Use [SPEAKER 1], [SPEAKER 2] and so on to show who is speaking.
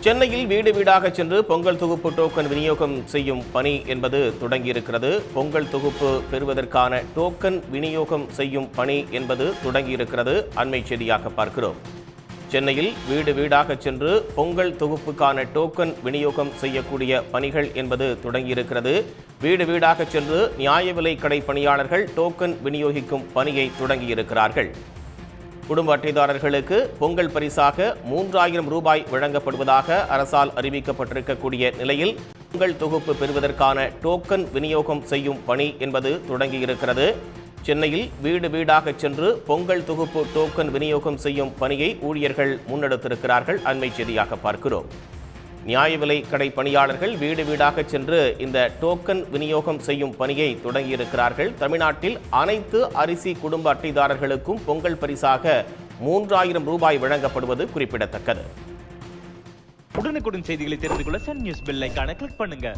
[SPEAKER 1] சென்னையில் வீடு வீடாக சென்று பொங்கல் தொகுப்பு டோக்கன் விநியோகம் செய்யும் பணி என்பது தொடங்கியிருக்கிறது. பொங்கல் தொகுப்பு பெறுவதற்கான டோக்கன் விநியோகம் செய்யும் பணி என்பது தொடங்கியிருக்கிறது. அண்மை செய்தியாக பார்க்கிறோம். சென்னையில் வீடு வீடாக சென்று பொங்கல் தொகுப்புக்கான டோக்கன் விநியோகம் செய்யக்கூடிய பணிகள் என்பது தொடங்கியிருக்கிறது. வீடு வீடாக சென்று நியாய விலை கடை பணியாளர்கள் டோக்கன் விநியோகிக்கும் பணியை தொடங்கியிருக்கிறார்கள். குடும்ப அட்டைதாரர்களுக்கு பொங்கல் பரிசாக 3000 ரூபாய் வழங்கப்படுவதாக அரசால் அறிவிக்கப்பட்டிருக்கக்கூடிய நிலையில் பொங்கல் தொகுப்பு பெறுவதற்கான டோக்கன் விநியோகம் செய்யும் பணி என்பது தொடங்கியிருக்கிறது. சென்னையில் வீடு வீடாக சென்று பொங்கல் தொகுப்பு டோக்கன் விநியோகம் செய்யும் பணியை ஊழியர்கள் முன்னெடுத்திருக்கிறார்கள். அண்மை செய்தியாக பார்க்கிறோம். நியாய விலை கடை பணியாளர்கள் வீடு வீடாக சென்று இந்த டோக்கன் விநியோகம் செய்யும் பணியை தொடங்கியிருக்கிறார்கள். தமிழ்நாட்டில் அனைத்து அரிசி குடும்ப அட்டைதாரர்களுக்கும் பொங்கல் பரிசாக 3000 ரூபாய் வழங்கப்படுவது குறிப்பிடத்தக்கது.
[SPEAKER 2] உடனுக்குடன் செய்திகளை தெரிந்து கொள்ள சன் நியூஸ் பெல் ஐகானை கிளிக் பண்ணுங்க.